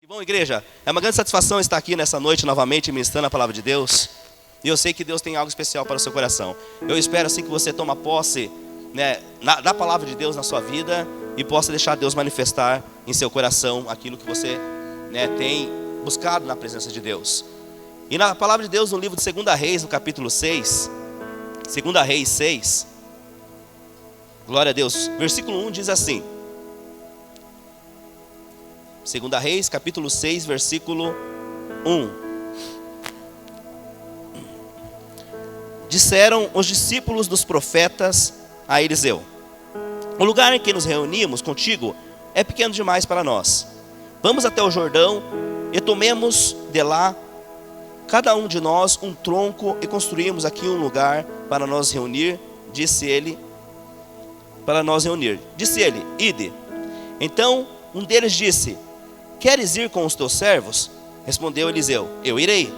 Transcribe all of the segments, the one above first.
Bom, igreja, é uma grande satisfação estar aqui nessa noite novamente ministrando a palavra de Deus. E eu sei que Deus tem algo especial para o seu coração. Eu espero assim que você tome posse, da palavra de Deus na sua vida e possa deixar Deus manifestar em seu coração aquilo que você tem buscado na presença de Deus. E na palavra de Deus, no livro de 2 Reis, no capítulo 6, 2 Reis 6, glória a Deus, versículo 1 diz assim. 2 Reis, capítulo 6, versículo 1. Disseram os discípulos dos profetas a Eliseu: o lugar em que nos reunimos contigo é pequeno demais para nós. Vamos até o Jordão e tomemos de lá, cada um de nós, um tronco e construímos aqui um lugar para nós reunir. Disse ele, ide. Então um deles disse: queres ir com os teus servos? Respondeu Eliseu: eu irei.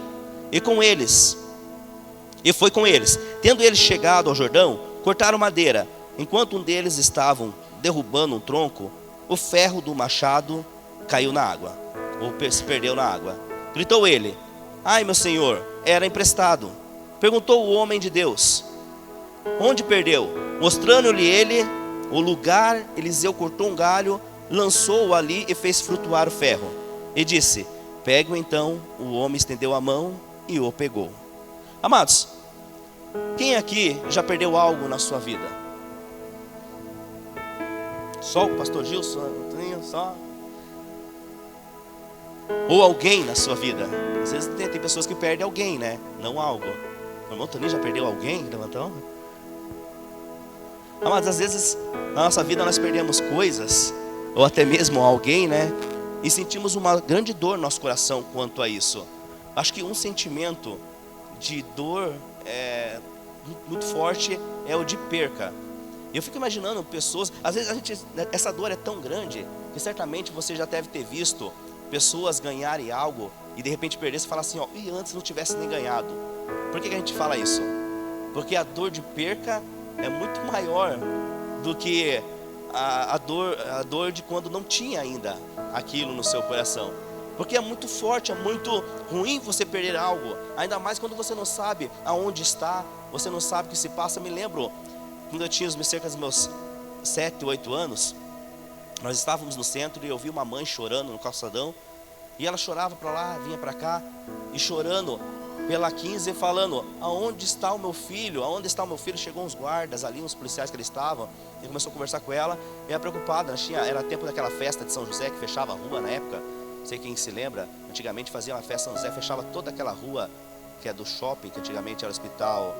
E foi com eles. Tendo eles chegado ao Jordão, cortaram madeira. Enquanto um deles estavam derrubando um tronco, o ferro do machado caiu na água, ou se perdeu na água. Gritou ele: ai, meu senhor, era emprestado. Perguntou o homem de Deus: onde perdeu? Mostrando-lhe ele o lugar, Eliseu cortou um galho, lançou-o ali e fez flutuar o ferro. E disse: pegue-o. Então o homem estendeu a mão e o pegou. Amados, quem aqui já perdeu algo na sua vida? Só o pastor Gilson, só? Ou alguém na sua vida? Às vezes tem pessoas que perdem alguém, não algo. O irmão Toninho já perdeu alguém? Levantou? Amados, às vezes na nossa vida nós perdemos coisas, ou até mesmo alguém, e sentimos uma grande dor no nosso coração quanto a isso. Acho que um sentimento de dor muito forte é o de perca. Eu fico imaginando pessoas, às vezes essa dor é tão grande que certamente você já deve ter visto pessoas ganharem algo e de repente perder, você fala assim, e antes não tivesse nem ganhado. Por que a gente fala isso? Porque a dor de perca é muito maior do que a dor de quando não tinha ainda aquilo no seu coração. Porque é muito forte, é muito ruim você perder algo, ainda mais quando você não sabe aonde está, você não sabe o que se passa. Eu me lembro, quando eu tinha cerca dos meus 7, 8 anos, nós estávamos no centro e eu vi uma mãe chorando no calçadão, e ela chorava para lá, vinha para cá, e chorando pela 15, falando: aonde está o meu filho? Aonde está o meu filho? Chegou uns guardas ali, uns policiais que eles estavam, e começou a conversar com ela, e ela preocupada, era tempo daquela festa de São José, que fechava a rua na época. Não sei quem se lembra, antigamente fazia uma festa em São José, fechava toda aquela rua, que é do shopping, que antigamente era o Hospital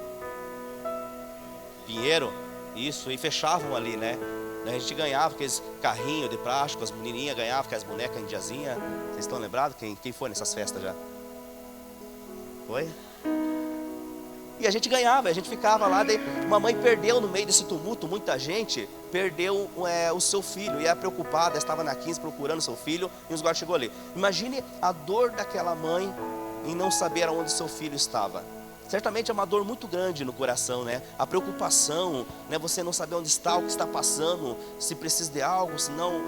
Pinheiro, isso, e fechavam ali, A gente ganhava aqueles carrinhos de plástico, as menininhas ganhavam aquelas bonecas indiazinhas. Vocês estão lembrados? Quem foi nessas festas já? Foi? E a gente ganhava, a gente ficava lá, daí uma mãe perdeu no meio desse tumulto, muita gente perdeu o seu filho, e era preocupada, estava na 15 procurando seu filho, e os guardas chegou ali. Imagine a dor daquela mãe em não saber aonde seu filho estava. Certamente é uma dor muito grande no coração, A preocupação, você não saber onde está, o que está passando, se precisa de algo, se não,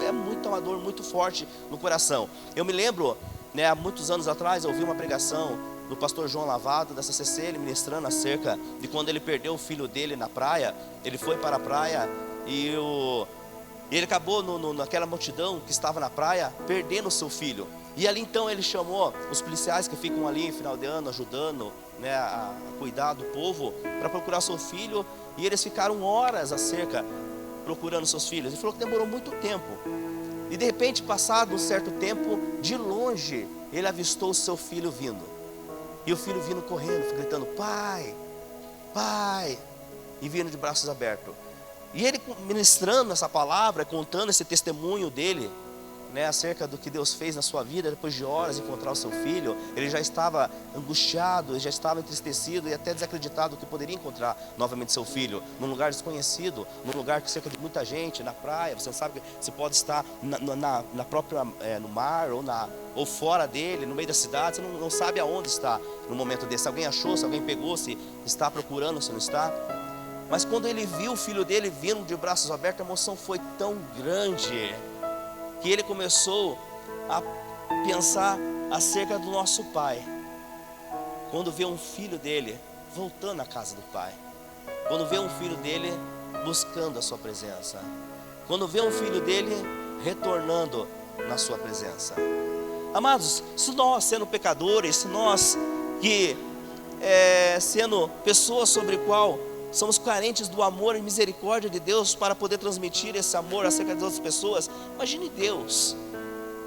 uma dor muito forte no coração. Eu me lembro, há muitos anos atrás, eu ouvi uma pregação do pastor João Lavado, da CCC, ele ministrando acerca de quando ele perdeu o filho dele na praia. Ele foi para a praia e ele acabou naquela multidão que estava na praia, perdendo o seu filho. E ali então ele chamou os policiais que ficam ali em final de ano, ajudando a cuidar do povo, para procurar seu filho. E eles ficaram horas acerca procurando seus filhos. Ele falou que demorou muito tempo. E de repente, passado um certo tempo, de longe, ele avistou o seu filho vindo. E o filho vindo correndo, gritando: pai, pai, e vindo de braços abertos. E ele ministrando essa palavra, contando esse testemunho dele, acerca do que Deus fez na sua vida, depois de horas encontrar o seu filho, ele já estava angustiado, ele já estava entristecido e até desacreditado que poderia encontrar novamente seu filho, num lugar desconhecido, num lugar que cerca de muita gente, na praia. Você não sabe que você pode estar na própria, no mar, ou fora dele, no meio da cidade, você não sabe aonde está no momento desse. Se alguém achou, se alguém pegou, se está procurando, se não está. Mas quando ele viu o filho dele vindo de braços abertos, a emoção foi tão grande que ele começou a pensar acerca do nosso pai, quando vê um filho dele voltando à casa do pai, quando vê um filho dele buscando a sua presença, quando vê um filho dele retornando na sua presença. Amados, se nós sendo pecadores, se nós que sendo pessoas sobre qual somos carentes do amor e misericórdia de Deus para poder transmitir esse amor acerca das outras pessoas, imagine Deus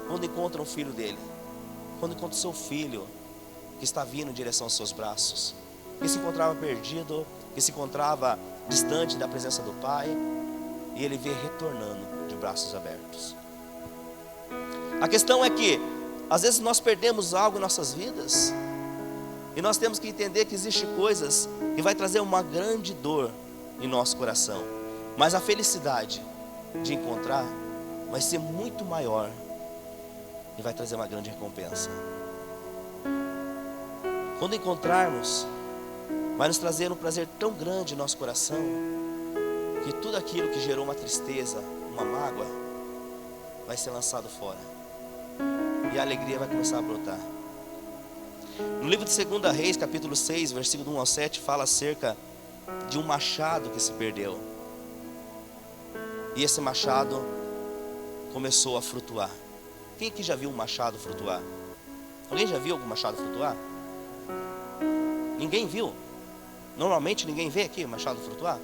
quando encontra um filho dele, quando encontra o seu filho que está vindo em direção aos seus braços, que se encontrava perdido, que se encontrava distante da presença do Pai, e ele vê retornando de braços abertos. A questão é que às vezes nós perdemos algo em nossas vidas, e nós temos que entender que existem coisas que vai trazer uma grande dor em nosso coração, mas a felicidade de encontrar vai ser muito maior e vai trazer uma grande recompensa. Quando encontrarmos, vai nos trazer um prazer tão grande em nosso coração, que tudo aquilo que gerou uma tristeza, uma mágoa, vai ser lançado fora, e a alegria vai começar a brotar. No livro de 2 Reis, capítulo 6, versículo 1 ao 7, fala acerca de um machado que se perdeu. E esse machado começou a flutuar. Quem aqui já viu um machado flutuar? Alguém já viu algum machado flutuar? Ninguém viu? Normalmente ninguém vê aqui o machado flutuar?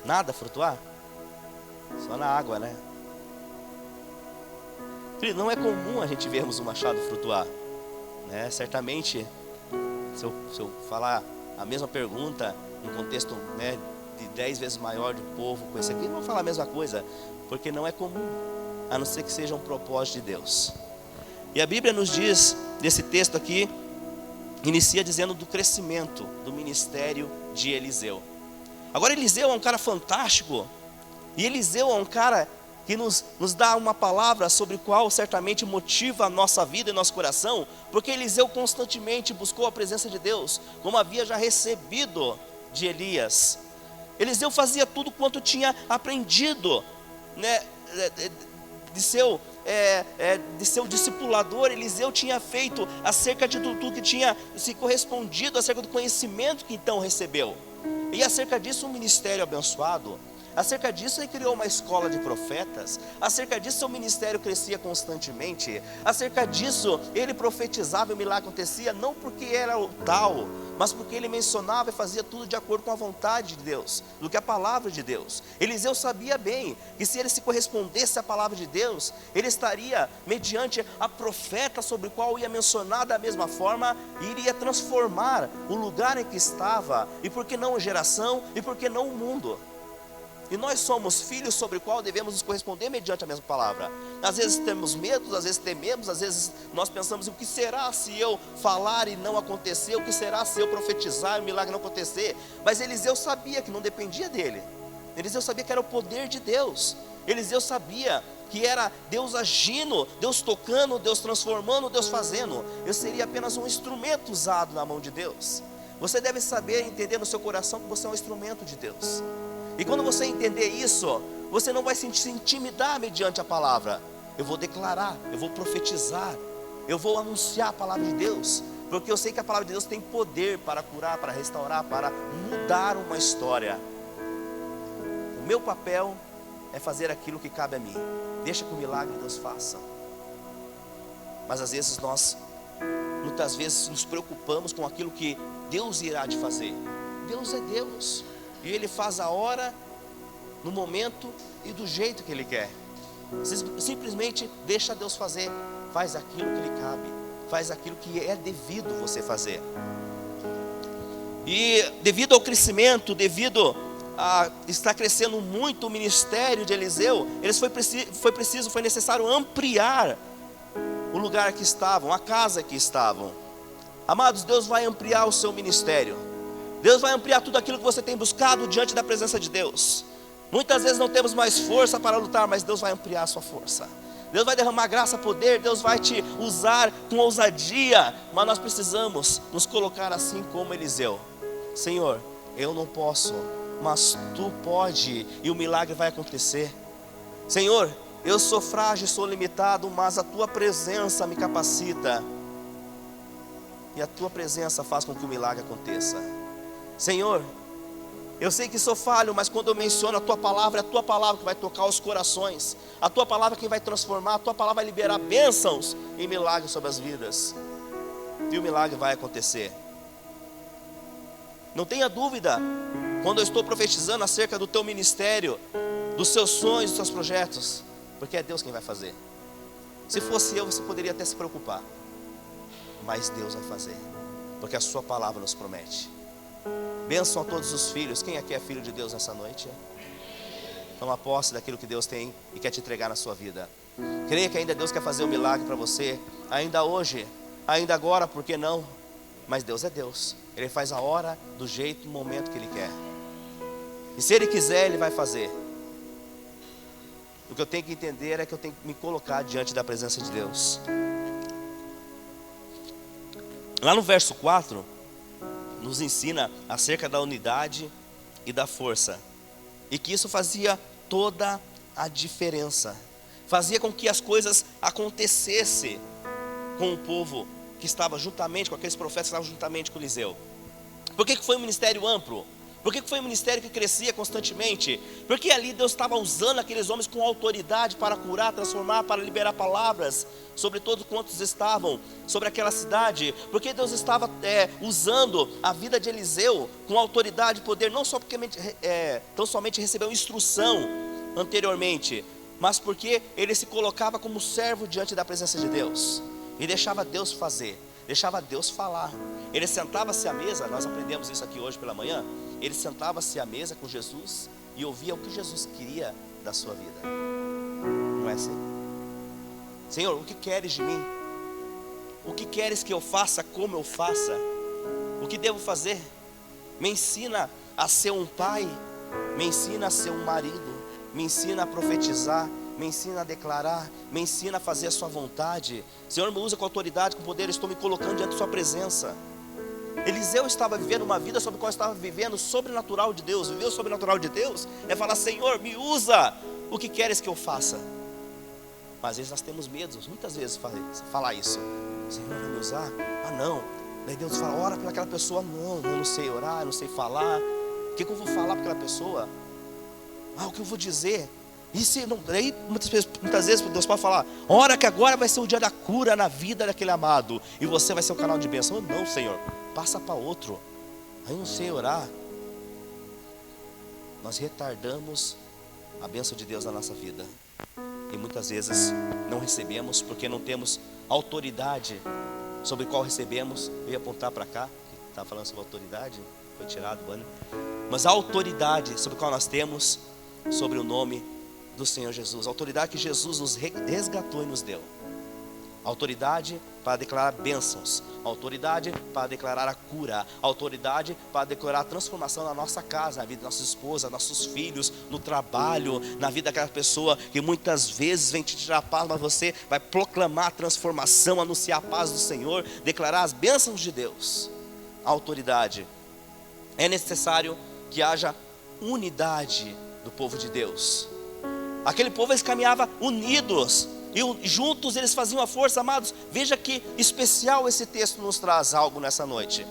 Nada flutuar? Só na água, né? Não é comum a gente vermos um machado flutuar, né? Certamente, se eu falar a mesma pergunta em contexto, né, de 10 vezes maior de povo com esse aqui, não vão falar a mesma coisa, porque não é comum, a não ser que seja um propósito de Deus. E a Bíblia nos diz, nesse texto aqui, inicia dizendo do crescimento do ministério de Eliseu. Agora, Eliseu é um cara fantástico, e Eliseu é um cara que nos dá uma palavra sobre qual certamente motiva a nossa vida e nosso coração, porque Eliseu constantemente buscou a presença de Deus, como havia já recebido de Elias. Eliseu fazia tudo quanto tinha aprendido, né, de seu discipulador. Eliseu tinha feito acerca de tudo que tinha se correspondido, acerca do conhecimento que então recebeu, e acerca disso um ministério abençoado. Acerca disso ele criou uma escola de profetas. Acerca disso seu ministério crescia constantemente. Acerca disso ele profetizava e o milagre acontecia, não porque era o tal, mas porque ele mencionava e fazia tudo de acordo com a vontade de Deus, do que a palavra de Deus. Eliseu sabia bem que se ele se correspondesse à palavra de Deus, ele estaria mediante a profeta sobre o qual ia mencionar da mesma forma, e iria transformar o lugar em que estava, e por que não a geração, e por que não o mundo. E nós somos filhos sobre o qual devemos nos corresponder mediante a mesma palavra. Às vezes temos medo, às vezes tememos, às vezes nós pensamos: o que será se eu falar e não acontecer? O que será se eu profetizar e o milagre não acontecer? Mas Eliseu sabia que não dependia dele. Eliseu sabia que era o poder de Deus. Eliseu sabia que era Deus agindo, Deus tocando, Deus transformando, Deus fazendo. Eu seria apenas um instrumento usado na mão de Deus. Você deve saber e entender no seu coração que você é um instrumento de Deus. E quando você entender isso, você não vai se intimidar mediante a palavra. Eu vou declarar, eu vou profetizar, eu vou anunciar a palavra de Deus, porque eu sei que a palavra de Deus tem poder para curar, para restaurar, para mudar uma história. O meu papel é fazer aquilo que cabe a mim. Deixa que o milagre Deus faça. Mas às vezes muitas vezes nos preocupamos com aquilo que Deus irá de fazer. Deus é Deus, e Ele faz a hora, no momento e do jeito que Ele quer. Simplesmente deixa Deus fazer. Faz aquilo que lhe cabe, faz aquilo que é devido você fazer. E devido ao crescimento, devido a estar crescendo muito o ministério de Eliseu, foi necessário ampliar o lugar que estavam, a casa que estavam. Amados, Deus vai ampliar o seu ministério. Deus vai ampliar tudo aquilo que você tem buscado diante da presença de Deus. Muitas vezes não temos mais força para lutar, mas Deus vai ampliar a sua força. Deus vai derramar graça, poder, Deus vai te usar com ousadia. Mas nós precisamos nos colocar assim como Eliseu. Senhor, eu não posso, mas Tu pode, e o milagre vai acontecer. Senhor, Eu sou frágil, sou limitado, mas a tua presença me capacita. E a tua presença faz com que o milagre aconteça. Senhor, eu sei que sou falho, mas quando eu menciono a tua palavra, é a tua palavra que vai tocar os corações. A tua palavra é quem vai transformar, a tua palavra vai liberar bênçãos e milagres sobre as vidas. E o milagre vai acontecer. Não tenha dúvida, quando eu estou profetizando acerca do teu ministério, dos seus sonhos, dos seus projetos, porque é Deus quem vai fazer. Se fosse eu, você poderia até se preocupar, mas Deus vai fazer, porque a sua palavra nos promete. Bênção a todos os filhos. Quem aqui é filho de Deus nessa noite? Toma posse daquilo que Deus tem e quer te entregar na sua vida. Creia que ainda Deus quer fazer um milagre para você, ainda hoje, ainda agora, por que não? Mas Deus é Deus, Ele faz a hora, do jeito, no momento que Ele quer. E se Ele quiser, Ele vai fazer. O que eu tenho que entender é que eu tenho que me colocar diante da presença de Deus. Lá no verso 4, nos ensina acerca da unidade e da força. E que isso fazia toda a diferença. Fazia com que as coisas acontecessem com o povo que estava juntamente, com aqueles profetas que estavam juntamente com Eliseu. Por que foi um ministério amplo? Por que foi um ministério que crescia constantemente? Porque ali Deus estava usando aqueles homens com autoridade para curar, transformar, para liberar palavras sobre todos quantos estavam sobre aquela cidade. Porque Deus estava usando a vida de Eliseu com autoridade e poder, não só porque tão somente recebeu instrução anteriormente, mas porque ele se colocava como servo diante da presença de Deus e deixava Deus fazer, deixava Deus falar. Ele sentava-se à mesa, nós aprendemos isso aqui hoje pela manhã. Ele sentava-se à mesa com Jesus e ouvia o que Jesus queria da sua vida. Não é assim? Senhor, o que queres de mim? O que queres que eu faça, como eu faça? O que devo fazer? Me ensina a ser um pai, me ensina a ser um marido, me ensina a profetizar, me ensina a declarar, me ensina a fazer a sua vontade. Senhor, me usa com autoridade, com poder, eu estou me colocando diante da sua presença. Eliseu estava vivendo uma vida sobre a qual estava vivendo o sobrenatural de Deus. Viver o sobrenatural de Deus é falar: Senhor, me usa, o que queres que eu faça? Mas às vezes nós temos medo, muitas vezes, falar isso. Senhor, vai me usar? Ah, não. Daí Deus fala: ora pelaquela pessoa. Não, eu não sei orar, eu não sei falar. O que eu vou falar para aquela pessoa? Ah, o que eu vou dizer? E se não, daí muitas vezes Deus pode falar: ora que agora vai ser o dia da cura na vida daquele amado, e você vai ser o canal de bênção. Não, Senhor, passa para outro. Eu não sei orar. Nós retardamos a bênção de Deus na nossa vida. E muitas vezes não recebemos porque não temos autoridade sobre qual recebemos. Eu ia apontar para cá, que estava falando sobre autoridade, foi tirado o banner. Mas a autoridade sobre a qual nós temos, sobre o nome do Senhor Jesus. A autoridade que Jesus nos resgatou e nos deu. Autoridade para declarar bênçãos, autoridade para declarar a cura, autoridade para declarar a transformação na nossa casa, na vida da nossa esposa, nossos filhos, no trabalho, na vida daquela pessoa que muitas vezes vem te tirar a paz, mas você vai proclamar a transformação, anunciar a paz do Senhor, declarar as bênçãos de Deus. A autoridade. É necessário que haja unidade do povo de Deus. Aquele povo, eles caminhavam unidos, e juntos eles faziam a força, amados. Veja que especial esse texto nos traz algo nessa noite.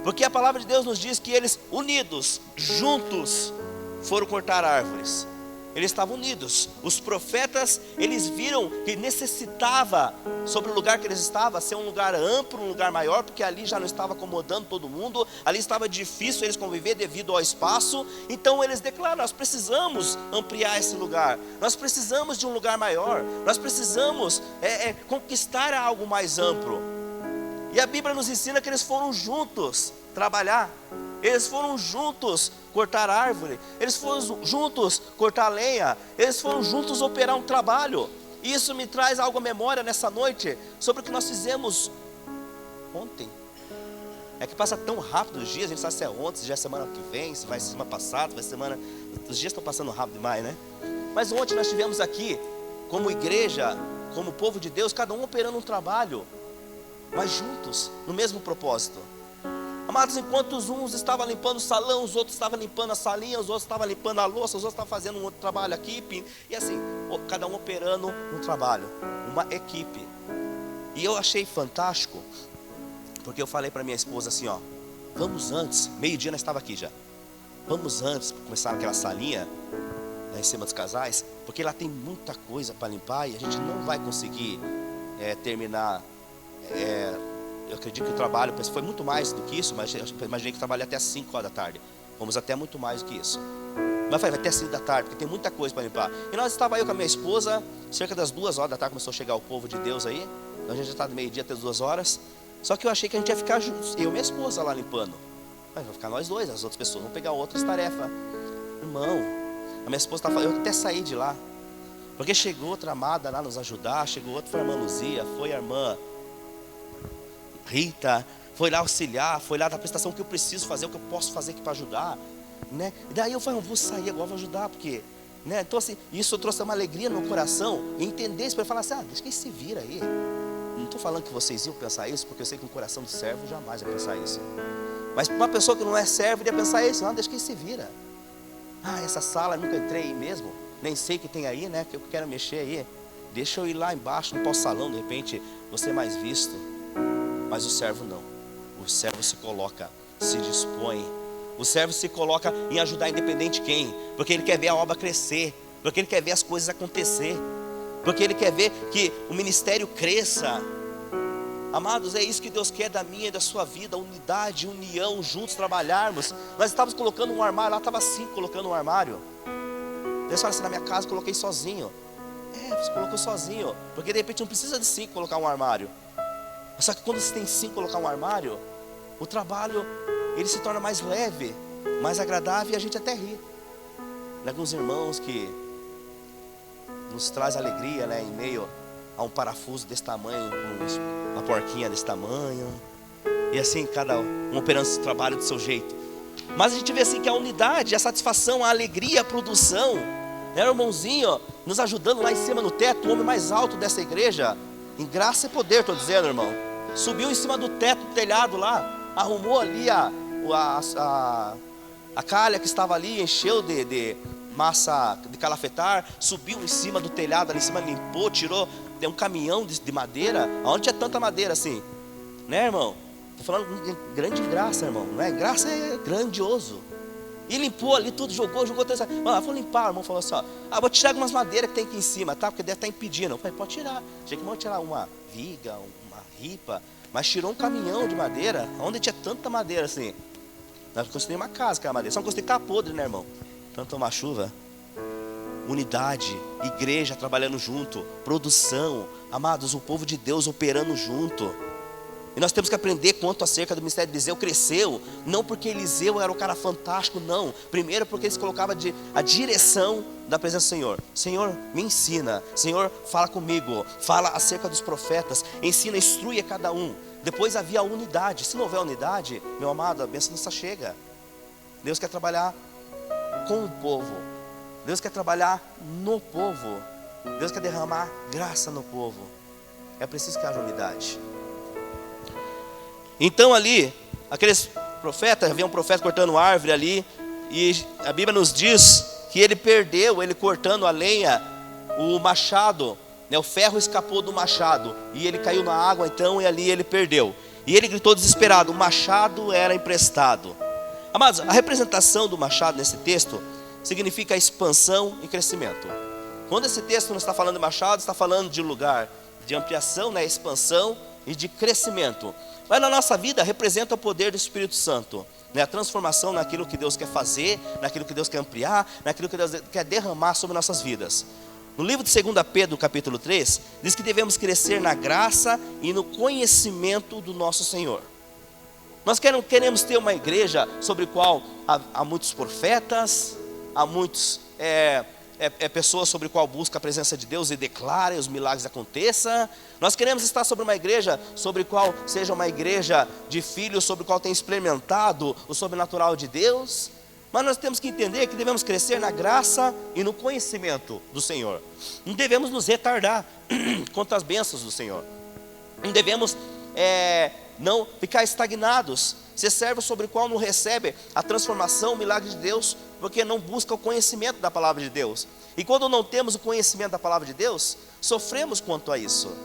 Porque a palavra de Deus nos diz que eles, unidos, juntos, foram cortar árvores. Eles estavam unidos. Os profetas, eles viram que necessitava, sobre o lugar que eles estavam, ser um lugar amplo, um lugar maior, porque ali já não estava acomodando todo mundo, ali estava difícil eles conviver devido ao espaço. Então eles declaram: nós precisamos ampliar esse lugar, nós precisamos de um lugar maior, nós precisamos conquistar algo mais amplo. E a Bíblia nos ensina que eles foram juntos trabalhar, eles foram juntos cortar árvore, eles foram juntos cortar lenha, eles foram juntos operar um trabalho. E isso me traz algo à memória nessa noite, sobre o que nós fizemos ontem. É que passa tão rápido os dias, a gente sabe se é ontem, se já é semana que vem, se vai ser semana passada, vai ser semana... Os dias estão passando rápido demais, né? Mas ontem nós estivemos aqui, como igreja, como povo de Deus, cada um operando um trabalho, mas juntos, no mesmo propósito. Amados, enquanto uns estavam limpando o salão, os outros estavam limpando a salinha, os outros estavam limpando a louça, os outros estavam fazendo um outro trabalho aqui, e assim, cada um operando no trabalho, uma equipe. E eu achei fantástico, porque eu falei para minha esposa assim, ó, vamos antes, meio-dia nós estava aqui já, vamos antes, começar naquela salinha, lá em cima dos casais, porque lá tem muita coisa para limpar e a gente não vai conseguir terminar. Eu acredito que o trabalho foi muito mais do que isso, mas eu imaginei que trabalhei até as 5 horas da tarde. Vamos até muito mais do que isso. Mas vai até 5 da tarde, porque tem muita coisa para limpar. E nós estávamos eu com a minha esposa, cerca das 2 horas da tarde começou a chegar o povo de Deus aí. Então a gente já está do meio-dia até as 2 horas. Só que eu achei que a gente ia ficar juntos, eu e minha esposa lá limpando. Mas vai ficar nós dois, as outras pessoas vão pegar outras tarefas. Irmão, a minha esposa está falando, eu até saí de lá. Porque chegou outra amada lá nos ajudar, chegou outra, foi a irmã Luzia, foi a irmã Rita, foi lá auxiliar, foi lá da prestação que eu preciso fazer, o que eu posso fazer aqui para ajudar, né? E daí eu falei, eu vou sair agora, vou ajudar, porque, né? Então assim, isso trouxe uma alegria no meu coração, entender isso, para falar assim, deixa que ele se vira aí. Não estou falando que vocês iam pensar isso, porque eu sei que um coração de servo jamais vai pensar isso. Mas uma pessoa que não é servo iria pensar isso, deixa que ele se vira. Essa sala eu nunca entrei mesmo, nem sei o que tem aí, né? Que eu quero mexer aí. Deixa eu ir lá embaixo, no salão, de repente, vou ser mais visto. Mas o servo não. O servo se coloca, se dispõe. O servo se coloca em ajudar independente de quem. Porque ele quer ver a obra crescer. Porque ele quer ver as coisas acontecer. Porque ele quer ver que o ministério cresça. Amados, é isso que Deus quer da minha e da sua vida. Unidade, união, juntos trabalharmos. Nós estávamos colocando um armário. Lá estava 5 colocando um armário. Deus fala assim, na minha casa eu coloquei sozinho. Você colocou sozinho. Porque de repente não precisa de 5 colocar um armário. Só que quando você tem 5 colocar um armário, o trabalho ele se torna mais leve, mais agradável e a gente até ri. Alguns irmãos que nos traz alegria, né, em meio a um parafuso desse tamanho, com uma porquinha desse tamanho, e assim cada um operando esse trabalho do seu jeito. Mas a gente vê assim que a unidade, a satisfação, a alegria, a produção, né, o irmãozinho nos ajudando lá em cima no teto, o homem mais alto dessa igreja, em graça e poder, estou dizendo, irmão. Subiu em cima do teto do telhado lá, arrumou ali a calha que estava ali, encheu de massa de calafetar, subiu em cima do telhado ali em cima, limpou, tirou, deu um caminhão de madeira. Aonde tinha tanta madeira assim, né, irmão? Estou falando de grande graça, irmão, não é? Graça é grandioso. E limpou ali tudo, jogou tudo. Mano, vou limpar, o irmão falou assim, vou tirar algumas madeiras que tem aqui em cima, tá? Porque deve estar impedindo. Eu falei, pode tirar. Tinha que vamos tirar uma viga, uma ripa, mas tirou um caminhão de madeira, onde tinha tanta madeira assim. Nós construímos uma casa com a madeira, só não construí tá podre, né, irmão? Tanto uma chuva. Unidade, igreja trabalhando junto, produção, amados, o povo de Deus operando junto. E nós temos que aprender quanto acerca do ministério de Eliseu cresceu, não porque Eliseu era um cara fantástico, não. Primeiro porque ele se colocava a direção da presença do Senhor. Senhor, me ensina. Senhor, fala comigo. Fala acerca dos profetas. Ensina, instrui a cada um. Depois havia a unidade. Se não houver unidade, meu amado, a bênção não se chega. Deus quer trabalhar com o povo. Deus quer trabalhar no povo. Deus quer derramar graça no povo. É preciso que haja unidade. Então ali, aqueles profetas, havia um profeta cortando árvore ali, e a Bíblia nos diz que ele perdeu, ele cortando a lenha, o machado, né, o ferro escapou do machado, e ele caiu na água então, e ali ele perdeu. E ele gritou desesperado, o machado era emprestado. Amados, a representação do machado nesse texto significa expansão e crescimento. Quando esse texto não está falando de machado, está falando de lugar de ampliação, né, expansão e de crescimento. Mas na nossa vida representa o poder do Espírito Santo, né? A transformação naquilo que Deus quer fazer, naquilo que Deus quer ampliar, naquilo que Deus quer derramar sobre nossas vidas. No livro de 2 Pedro, capítulo 3, diz que devemos crescer na graça e no conhecimento do nosso Senhor. Nós queremos ter uma igreja sobre a qual há muitos profetas, há muitos pessoas sobre a qual busca a presença de Deus e declara e os milagres aconteçam. Nós queremos estar sobre uma igreja sobre a qual seja uma igreja de filhos, sobre a qual tem experimentado o sobrenatural de Deus. Mas nós temos que entender que devemos crescer na graça e no conhecimento do Senhor. Não devemos nos retardar quanto às bênçãos do Senhor. Não devemos não ficar estagnados, ser servo sobre o qual não recebe a transformação, o milagre de Deus, porque não busca o conhecimento da palavra de Deus. E quando não temos o conhecimento da palavra de Deus, sofremos quanto a isso.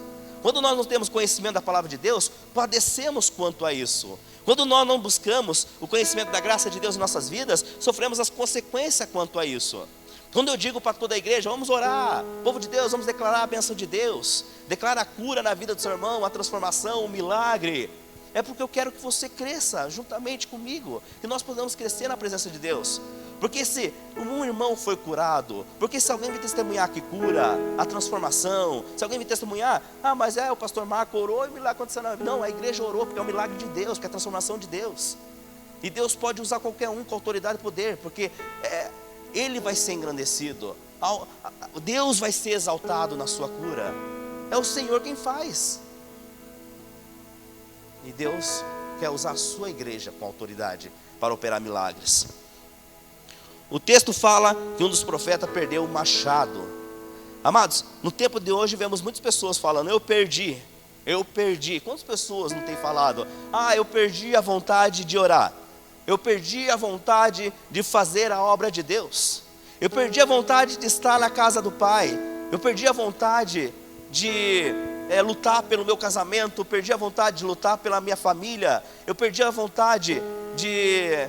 Quando nós não temos conhecimento da palavra de Deus, padecemos quanto a isso. Quando nós não buscamos o conhecimento da graça de Deus em nossas vidas, sofremos as consequências quanto a isso. Quando eu digo para toda a igreja, vamos orar, povo de Deus, vamos declarar a bênção de Deus, declara a cura na vida do seu irmão, a transformação, o milagre, é porque eu quero que você cresça juntamente comigo, que nós podamos crescer na presença de Deus. Porque se um irmão foi curado, porque se alguém me testemunhar que cura, a transformação, se alguém me testemunhar, mas o pastor Marco orou e o milagre aconteceu. Não, a igreja orou porque é o milagre de Deus, porque é a transformação de Deus. E Deus pode usar qualquer um com autoridade e poder, porque Ele vai ser engrandecido, Deus vai ser exaltado na sua cura. É o Senhor quem faz. E Deus quer usar a sua igreja com autoridade para operar milagres. O texto fala que um dos profetas perdeu o machado. Amados, no tempo de hoje vemos muitas pessoas falando, eu perdi. Quantas pessoas não têm falado, eu perdi a vontade de orar, eu perdi a vontade de fazer a obra de Deus, eu perdi a vontade de estar na casa do Pai, eu perdi a vontade de lutar pelo meu casamento, eu perdi a vontade de lutar pela minha família, eu perdi a vontade de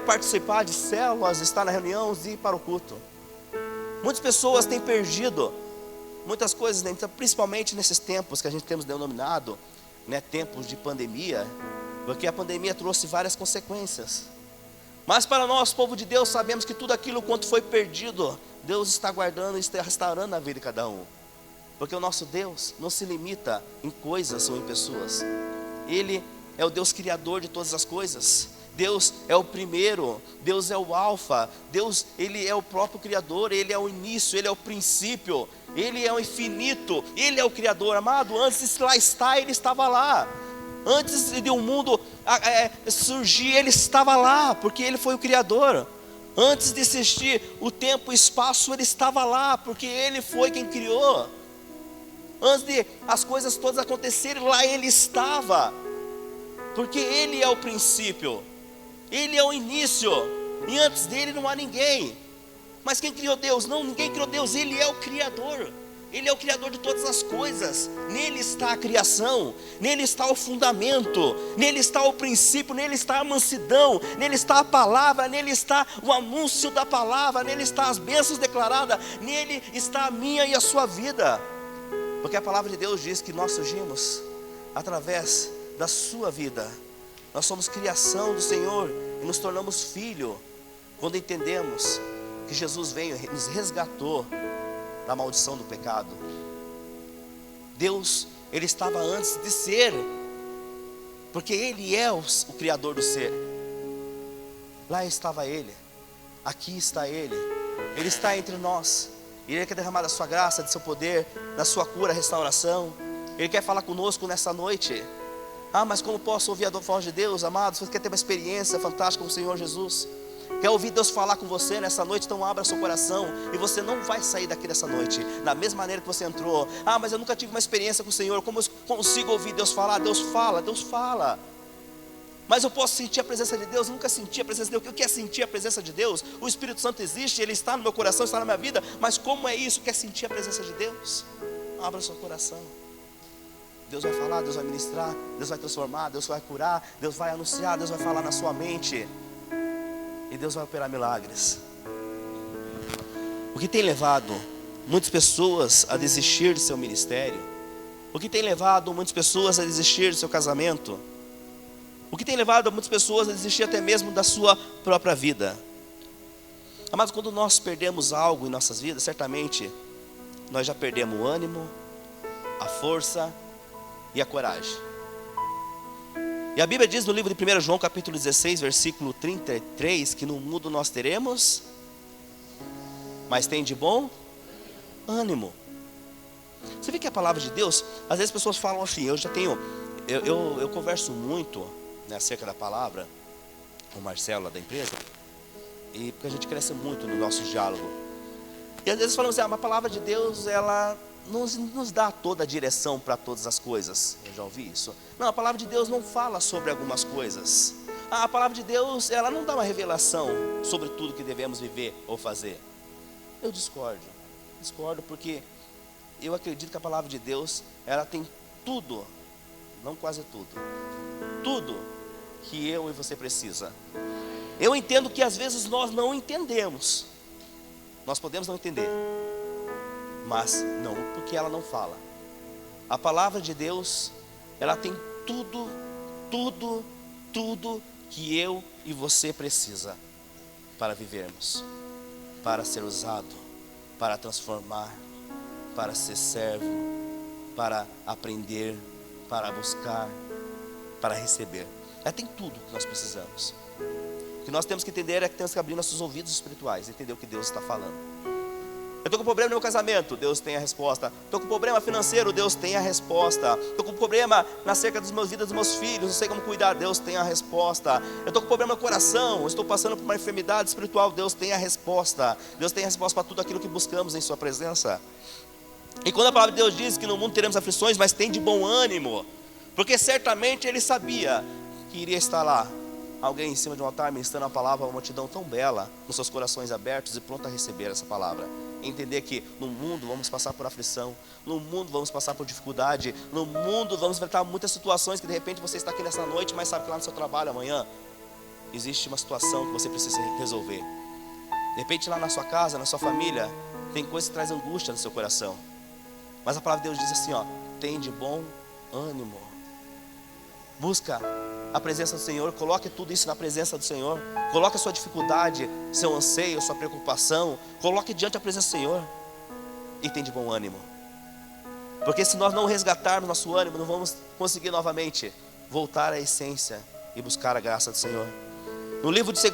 participar de células, estar na reunião e ir para o culto. Muitas pessoas têm perdido muitas coisas, né? Principalmente nesses tempos que a gente temos denominado, né, tempos de pandemia, porque a pandemia trouxe várias consequências. Mas para nós, povo de Deus, sabemos que tudo aquilo quanto foi perdido, Deus está guardando e está restaurando a vida de cada um. Porque o nosso Deus não se limita em coisas ou em pessoas. Ele é o Deus criador de todas as coisas. Deus é o primeiro, Deus é o alfa, Deus, Ele é o próprio criador, Ele é o início, Ele é o princípio, Ele é o infinito, Ele é o criador. Amado, antes de lá estar, Ele estava lá. Antes de um mundo surgir, Ele estava lá, porque Ele foi o criador. Antes de existir o tempo e o espaço, Ele estava lá, porque Ele foi quem criou. Antes de as coisas todas acontecerem, lá Ele estava, porque Ele é o princípio, Ele é o início, e antes dele não há ninguém. Mas quem criou Deus? Não, ninguém criou Deus, Ele é o Criador. Ele é o Criador de todas as coisas. Nele está a criação, nele está o fundamento, nele está o princípio, nele está a mansidão, nele está a palavra, nele está o anúncio da palavra, nele está as bênçãos declaradas, nele está a minha e a sua vida. Porque a palavra de Deus diz que nós surgimos através da sua vida. Nós somos criação do Senhor e nos tornamos filho quando entendemos que Jesus veio e nos resgatou da maldição do pecado. Deus, Ele estava antes de ser, porque Ele é o Criador do ser. Lá estava Ele, aqui está Ele, Ele está entre nós. Ele quer derramar da sua graça, do seu poder, da sua cura, restauração. Ele quer falar conosco nessa noite. Mas como posso ouvir a voz de Deus, amados? Você quer ter uma experiência fantástica com o Senhor Jesus? Quer ouvir Deus falar com você nessa noite? Então abra seu coração, e você não vai sair daqui dessa noite da mesma maneira que você entrou. Mas eu nunca tive uma experiência com o Senhor. Como eu consigo ouvir Deus falar? Deus fala. Mas eu posso sentir a presença de Deus? Eu nunca senti a presença de Deus. O que é sentir a presença de Deus? O Espírito Santo existe, Ele está no meu coração, está na minha vida. Mas como é isso? Quer sentir a presença de Deus? Abra seu coração. Deus vai falar, Deus vai ministrar, Deus vai transformar, Deus vai curar, Deus vai anunciar, Deus vai falar na sua mente. E Deus vai operar milagres. O que tem levado muitas pessoas a desistir de seu ministério? O que tem levado muitas pessoas a desistir do seu casamento? O que tem levado muitas pessoas a desistir até mesmo da sua própria vida? Mas quando nós perdemos algo em nossas vidas, certamente nós já perdemos o ânimo, a força e a coragem. E a Bíblia diz no livro de 1 João capítulo 16, versículo 33, que no mundo nós teremos, mas tem de bom ânimo. Você vê que a palavra de Deus, às vezes as pessoas falam assim, eu converso muito, né, acerca da palavra com o Marcelo lá da empresa, e porque a gente cresce muito no nosso diálogo. E às vezes falamos assim, mas a palavra de Deus, ela nos dá toda a direção para todas as coisas. Eu já ouvi isso. Não, a palavra de Deus não fala sobre algumas coisas. A palavra de Deus, ela não dá uma revelação sobre tudo que devemos viver ou fazer. Eu discordo. Discordo, porque eu acredito que a palavra de Deus, ela tem tudo, não quase tudo, tudo que eu e você precisa. Eu entendo que às vezes nós não entendemos, nós podemos não entender, mas não porque ela não fala. A palavra de Deus, ela tem tudo, tudo, tudo que eu e você precisa para vivermos, para ser usado, para transformar, para ser servo, para aprender, para buscar, para receber. Ela tem tudo que nós precisamos. O que nós temos que entender é que temos que abrir nossos ouvidos espirituais, entender o que Deus está falando. Eu estou com problema no meu casamento, Deus tem a resposta. Estou com problema financeiro, Deus tem a resposta. Estou com problema na cerca das minhas vidas, dos meus filhos, não sei como cuidar, Deus tem a resposta. Eu estou com problema no coração, estou passando por uma enfermidade espiritual, Deus tem a resposta. Deus tem a resposta para tudo aquilo que buscamos em sua presença. E quando a palavra de Deus diz que no mundo teremos aflições, mas tem de bom ânimo, porque certamente Ele sabia que iria estar lá alguém em cima de um altar ministrando a palavra a uma multidão tão bela, com seus corações abertos e pronto a receber essa palavra. Entender que no mundo vamos passar por aflição, no mundo vamos passar por dificuldade, no mundo vamos enfrentar muitas situações que de repente você está aqui nessa noite, mas sabe que lá no seu trabalho amanhã existe uma situação que você precisa resolver. De repente lá na sua casa, na sua família, tem coisa que traz angústia no seu coração. Mas a palavra de Deus diz assim, ó, tem de bom ânimo. Busca a presença do Senhor, coloque tudo isso na presença do Senhor. Coloque a sua dificuldade, seu anseio, sua preocupação, coloque diante da presença do Senhor e tem de bom ânimo. Porque se nós não resgatarmos nosso ânimo, não vamos conseguir novamente voltar à essência e buscar a graça do Senhor. No livro de 1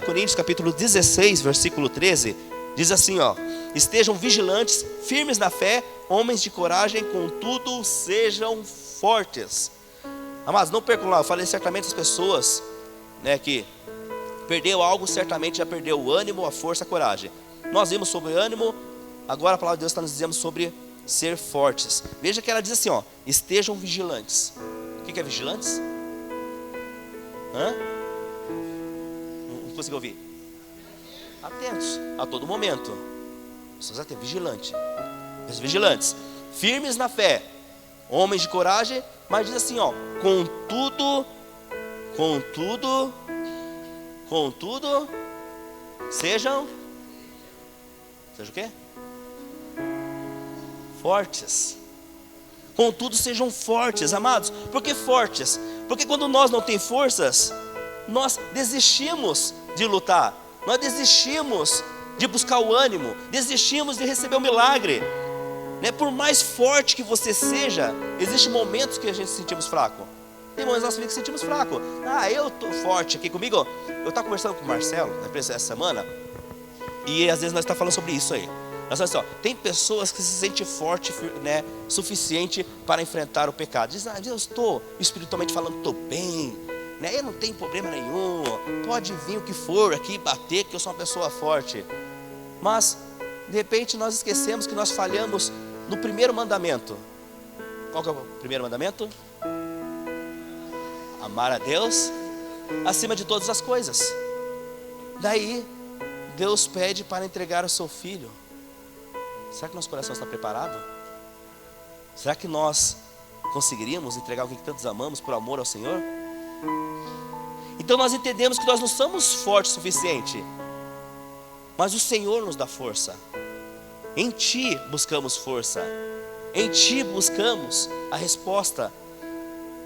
Coríntios, capítulo 16, versículo 13, diz assim, ó: estejam vigilantes, firmes na fé, homens de coragem, contudo sejam fortes. Amados, não percam lá, eu falei certamente as pessoas, né, que perdeu algo, certamente já perdeu o ânimo, a força, a coragem. Nós vimos sobre ânimo, agora a palavra de Deus está nos dizendo sobre ser fortes. Veja que ela diz assim, ó, estejam vigilantes. O que é vigilantes? Não consegui ouvir. Atentos a todo momento. Estamos atentos, vigilantes, firmes na fé, homens de coragem, mas diz assim, ó, contudo, sejam o quê? Fortes. Contudo sejam fortes, amados. Por que fortes? Porque quando nós não temos forças, nós desistimos de lutar, nós desistimos de buscar o ânimo, desistimos de receber o milagre, né? Por mais forte que você seja, existem momentos que a gente se sentimos fraco. Tem momentos na nossa vida que sentimos fraco. Eu estou forte aqui comigo. Eu estava conversando com o Marcelo na empresa essa semana, e às vezes nós estamos falando sobre isso aí. Nós falamos assim, ó, tem pessoas que se sentem forte, né, suficiente para enfrentar o pecado. Dizem, eu estou espiritualmente falando, estou bem, né, eu não tenho problema nenhum, pode vir o que for aqui bater, que eu sou uma pessoa forte. Mas de repente nós esquecemos que nós falhamos no primeiro mandamento. Qual que é o primeiro mandamento? Amar a Deus acima de todas as coisas. Daí Deus pede para entregar o seu filho. Será que nosso coração está preparado? Será que nós conseguiríamos entregar alguém que tantos amamos por amor ao Senhor? Então nós entendemos que nós não somos fortes o suficiente, mas o Senhor nos dá força. Em Ti buscamos força, em Ti buscamos a resposta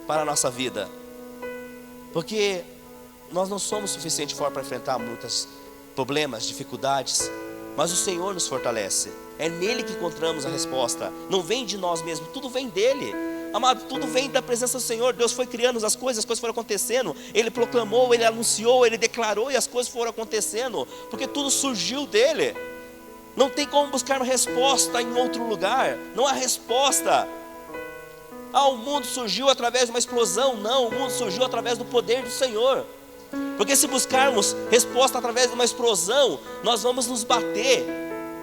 para a nossa vida, porque nós não somos suficiente fortes para enfrentar muitos problemas, dificuldades, mas o Senhor nos fortalece. É nele que encontramos a resposta. Não vem de nós mesmos, tudo vem dele. Amado, tudo vem da presença do Senhor. Deus foi criando as coisas foram acontecendo. Ele proclamou, Ele anunciou, Ele declarou, e as coisas foram acontecendo, porque tudo surgiu dele. Não tem como buscar uma resposta em outro lugar. Não há resposta. O mundo surgiu através de uma explosão. Não, o mundo surgiu através do poder do Senhor. Porque se buscarmos resposta através de uma explosão, nós vamos nos bater.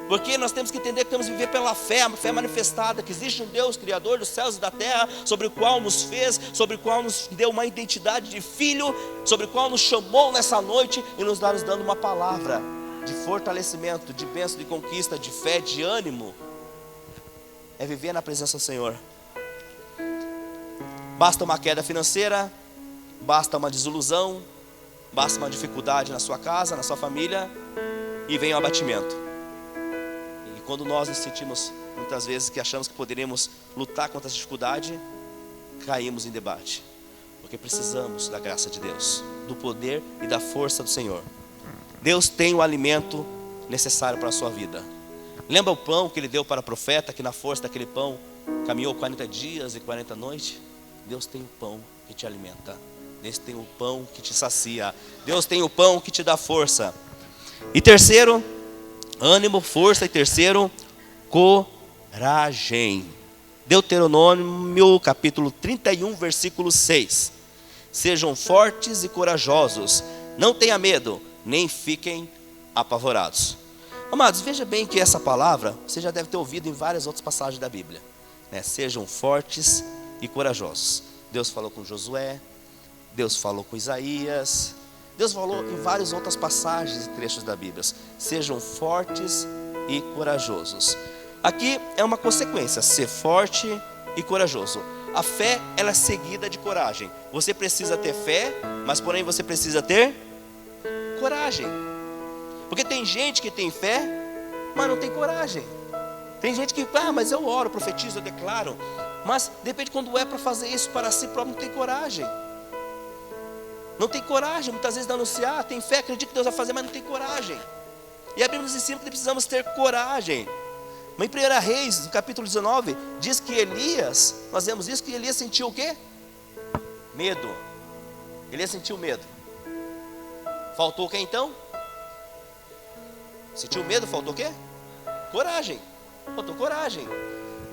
Porque nós temos que entender que temos que viver pela fé, a fé manifestada, que existe um Deus, Criador dos céus e da terra, sobre o qual nos fez, sobre o qual nos deu uma identidade de filho, sobre o qual nos chamou nessa noite e nos dando uma palavra. de fortalecimento, de bênção, de conquista, de fé, de ânimo, é viver na presença do Senhor. Basta uma queda financeira, basta uma desilusão, basta uma dificuldade na sua casa, na sua família, e vem o abatimento. E quando nós nos sentimos, muitas vezes, que achamos que poderíamos lutar contra essa dificuldade, caímos em debate. Porque precisamos da graça de Deus, do poder e da força do Senhor. Deus tem o alimento necessário para a sua vida. Lembra o pão que Ele deu para o profeta, que na força daquele pão caminhou 40 dias e 40 noites? Deus tem o pão que te alimenta. Deus tem o pão que te sacia. Deus tem o pão que te dá força. E terceiro, ânimo, força. E terceiro, coragem. Deuteronômio capítulo 31, versículo 6. Sejam fortes e corajosos, não tenha medo, nem fiquem apavorados. Amados, veja bem que essa palavra você já deve ter ouvido em várias outras passagens da Bíblia, né? Sejam fortes e corajosos. Deus falou com Josué, Deus falou com Isaías, Deus falou em várias outras passagens e trechos da Bíblia. Sejam fortes e corajosos. Aqui é uma consequência, ser forte e corajoso. A fé, ela é seguida de coragem. Você precisa ter fé, mas porém você precisa ter coragem. Porque tem gente que tem fé, mas não tem coragem. Tem gente que, mas eu oro, profetizo, eu declaro. Mas de repente quando é para fazer isso para si próprio, não tem coragem. Não tem coragem, muitas vezes de anunciar, tem fé, acredita que Deus vai fazer, mas não tem coragem. E a Bíblia nos ensina que precisamos ter coragem. Mas em 1 Reis, no capítulo 19, diz que Elias, nós vemos isso, que Elias sentiu o quê? Medo. Elias sentiu medo. Faltou o quê então? Sentiu medo, faltou o quê? Coragem. Faltou coragem.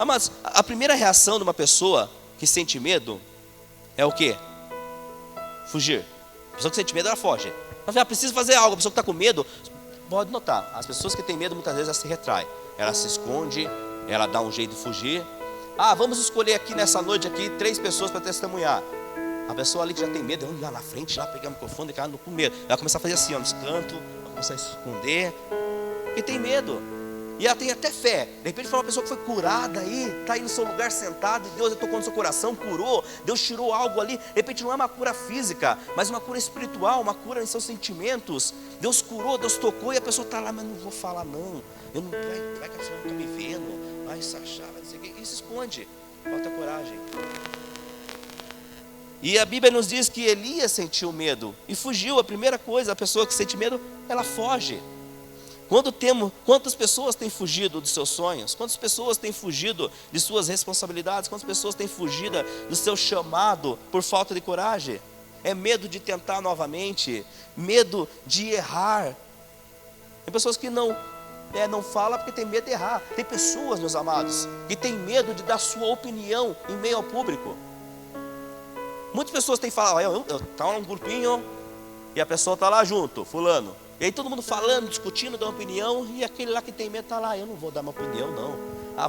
Mas a primeira reação de uma pessoa que sente medo é o quê? Fugir. A pessoa que sente medo, ela foge. Ela precisa fazer algo. A pessoa que está com medo, pode notar, as pessoas que têm medo muitas vezes ela se retrai. Ela se esconde, ela dá um jeito de fugir. Vamos escolher aqui nessa noite aqui 3 pessoas para testemunhar. A pessoa ali que já tem medo, vamos lá na frente, lá pegar o microfone, ela com medo. Ela começa a fazer assim, nos cantos, ela começa a se esconder, porque tem medo. E ela tem até fé. De repente foi uma pessoa que foi curada aí, está aí no seu lugar sentado, e Deus tocou no seu coração, curou, Deus tirou algo ali. De repente não é uma cura física, mas uma cura espiritual, uma cura em seus sentimentos. Deus curou, Deus tocou, e a pessoa está lá, mas não vou falar não. Eu não vai que a pessoa não está me vendo, vai se achar, vai dizer que, e se esconde. Falta coragem. E a Bíblia nos diz que Elias sentiu medo e fugiu. A primeira coisa, a pessoa que sente medo, ela foge. Quantas pessoas têm fugido dos seus sonhos? Quantas pessoas têm fugido de suas responsabilidades? Quantas pessoas têm fugido do seu chamado por falta de coragem? É medo de tentar novamente, medo de errar. Tem pessoas que não falam porque tem medo de errar. Tem pessoas, meus amados, que têm medo de dar sua opinião em meio ao público. Muitas pessoas têm falado, eu estou num grupinho e a pessoa está lá junto, fulano. E aí todo mundo falando, discutindo, dando opinião, e aquele lá que tem medo está lá, eu não vou dar minha opinião não.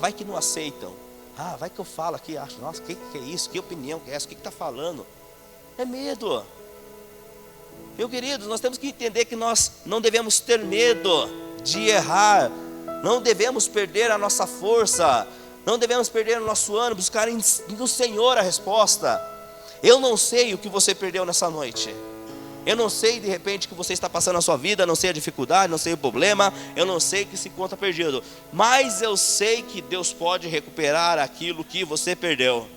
Vai que não aceitam. Vai que eu falo aqui, acho, nossa, que é isso? Que opinião que é essa? O que está falando? É medo. Meu querido, nós temos que entender que nós não devemos ter medo de errar. Não devemos perder a nossa força. Não devemos perder o nosso ânimo, buscar no Senhor a resposta. Eu não sei o que você perdeu nessa noite. Eu não sei de repente o que você está passando na sua vida. Não sei a dificuldade, não sei o problema. Eu não sei que se encontra perdido. Mas eu sei que Deus pode recuperar aquilo que você perdeu.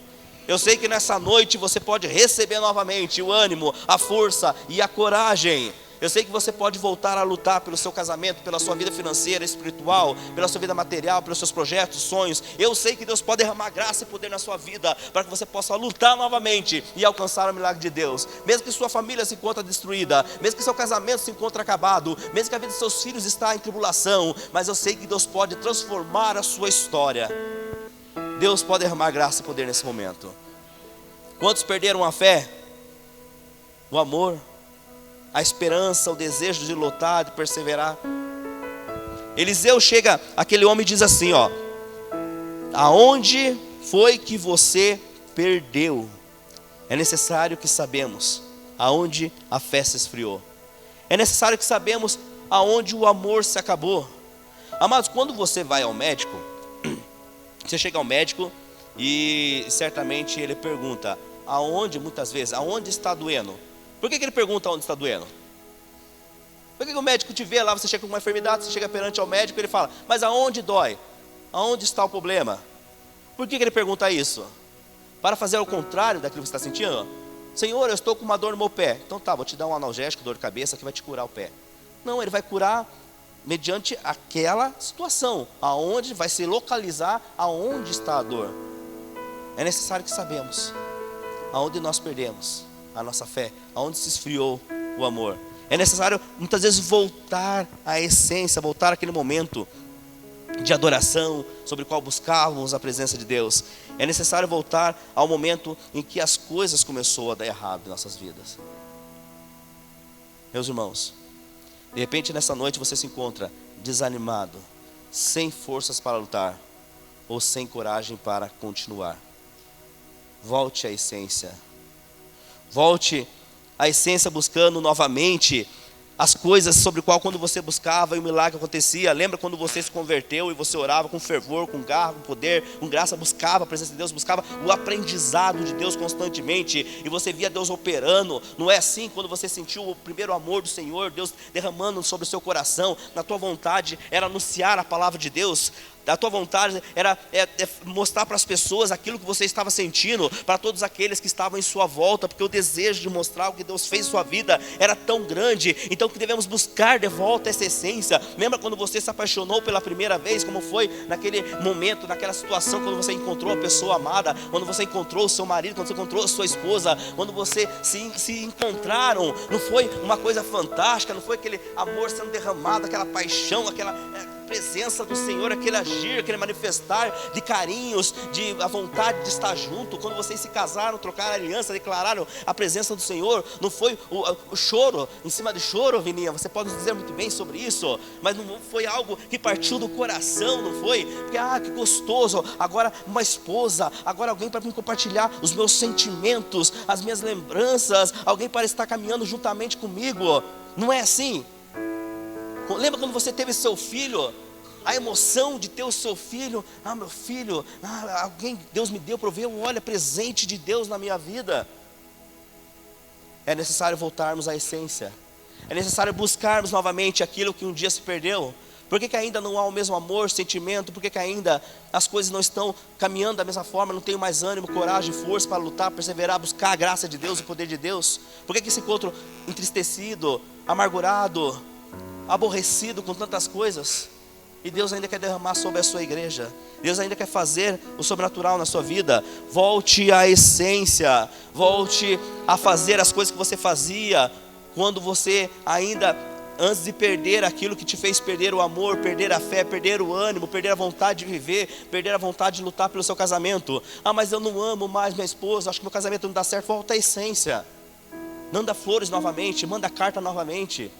Eu sei que nessa noite você pode receber novamente o ânimo, a força e a coragem. Eu sei que você pode voltar a lutar pelo seu casamento, pela sua vida financeira, espiritual, pela sua vida material, pelos seus projetos, sonhos. Eu sei que Deus pode derramar graça e poder na sua vida, para que você possa lutar novamente e alcançar o milagre de Deus. Mesmo que sua família se encontre destruída, mesmo que seu casamento se encontre acabado, mesmo que a vida de seus filhos está em tribulação, mas eu sei que Deus pode transformar a sua história. Deus pode derramar graça e poder nesse momento. Quantos perderam a fé, o amor, a esperança, o desejo de lutar, de perseverar? Eliseu chega, aquele homem diz assim, aonde foi que você perdeu? É necessário que sabemos aonde a fé se esfriou. É necessário que sabemos aonde o amor se acabou. Amados, quando você vai ao médico, você chega ao médico e certamente ele pergunta, muitas vezes, aonde está doendo? Por que ele pergunta aonde está doendo? Por que o médico te vê lá, você chega com uma enfermidade, você chega perante ao médico e ele fala, mas aonde dói? Aonde está o problema? Por que ele pergunta isso? Para fazer ao contrário daquilo que você está sentindo? Senhor, eu estou com uma dor no meu pé. Então tá, vou te dar um analgésico, dor de cabeça, que vai te curar o pé. Não, ele vai curar mediante aquela situação, aonde vai se localizar aonde está a dor. É necessário que sabemos aonde nós perdemos a nossa fé, aonde se esfriou o amor. É necessário muitas vezes voltar à essência, voltar àquele momento de adoração sobre o qual buscávamos a presença de Deus. É necessário voltar ao momento em que as coisas começaram a dar errado em nossas vidas. Meus irmãos, de repente nessa noite você se encontra desanimado, sem forças para lutar, ou sem coragem para continuar. Volte à essência. Volte à essência buscando novamente as coisas sobre o qual quando você buscava e o milagre acontecia. Lembra quando você se converteu e você orava com fervor, com garra, com poder, com graça, buscava a presença de Deus, buscava o aprendizado de Deus constantemente, e você via Deus operando. Não é assim quando você sentiu o primeiro amor do Senhor, Deus derramando sobre o seu coração, na tua vontade era anunciar a palavra de Deus, a tua vontade era mostrar para as pessoas aquilo que você estava sentindo, para todos aqueles que estavam em sua volta, porque o desejo de mostrar o que Deus fez em sua vida era tão grande. Então que devemos buscar de volta essa essência. Lembra quando você se apaixonou pela primeira vez, como foi naquele momento, naquela situação, quando você encontrou a pessoa amada, quando você encontrou o seu marido, quando você encontrou a sua esposa, quando você se encontraram? Não foi uma coisa fantástica? Não foi aquele amor sendo derramado, aquela paixão, aquela presença do Senhor, aquele agir, aquele manifestar de carinhos, de a vontade de estar junto? Quando vocês se casaram, trocaram aliança, declararam a presença do Senhor, não foi o choro, em cima de choro, Vininha, você pode nos dizer muito bem sobre isso, mas não foi algo que partiu do coração, não foi? Porque, que gostoso, agora uma esposa, agora alguém para me compartilhar os meus sentimentos, as minhas lembranças, alguém para estar caminhando juntamente comigo. Não é assim? Lembra quando você teve seu filho? A emoção de ter o seu filho. Meu filho, alguém, Deus me deu para eu ver, olha, presente de Deus na minha vida. É necessário voltarmos à essência. É necessário buscarmos novamente aquilo que um dia se perdeu. Por que ainda não há o mesmo amor, sentimento? Por que ainda as coisas não estão caminhando da mesma forma? Não tenho mais ânimo, coragem, força para lutar, perseverar, buscar a graça de Deus, o poder de Deus? Por que se encontro entristecido, amargurado, aborrecido com tantas coisas? E Deus ainda quer derramar sobre a sua igreja. Deus ainda quer fazer o sobrenatural na sua vida. Volte à essência. Volte a fazer as coisas que você fazia quando você ainda, antes de perder aquilo que te fez perder o amor, perder a fé, perder o ânimo, perder a vontade de viver, perder a vontade de lutar pelo seu casamento. Mas eu não amo mais minha esposa, acho que meu casamento não dá certo. Volta à essência. Manda flores novamente, manda carta novamente.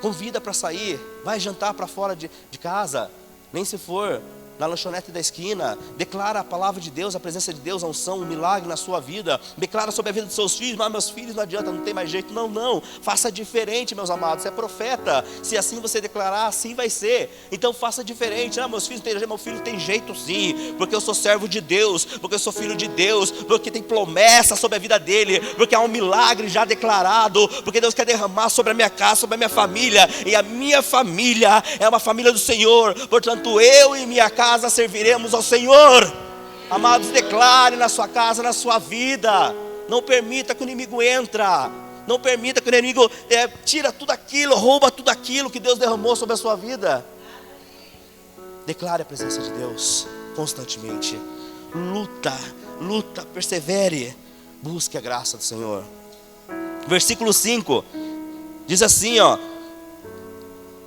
Convida para sair, vai jantar para fora de casa, nem se for na lanchonete da esquina. Declara a palavra de Deus, a presença de Deus, a unção, um milagre na sua vida. Declara sobre a vida dos seus filhos. Mas meus filhos não adianta, não tem mais jeito. Não, faça diferente, meus amados. Você é profeta, se assim você declarar, assim vai ser. Então faça diferente. Meus filhos não tem jeito, meu filho tem jeito sim, porque eu sou servo de Deus, porque eu sou filho de Deus, porque tem promessa sobre a vida dele, porque há um milagre já declarado, porque Deus quer derramar sobre a minha casa, sobre a minha família, e a minha família é uma família do Senhor. Portanto, eu e minha casa serviremos ao Senhor. Amados, declare na sua casa, na sua vida. Não permita que o inimigo entre. Não permita que o inimigo tira tudo aquilo, rouba tudo aquilo que Deus derramou sobre a sua vida. Declare a presença de Deus constantemente. Luta, persevere. Busque a graça do Senhor. Versículo 5 diz assim,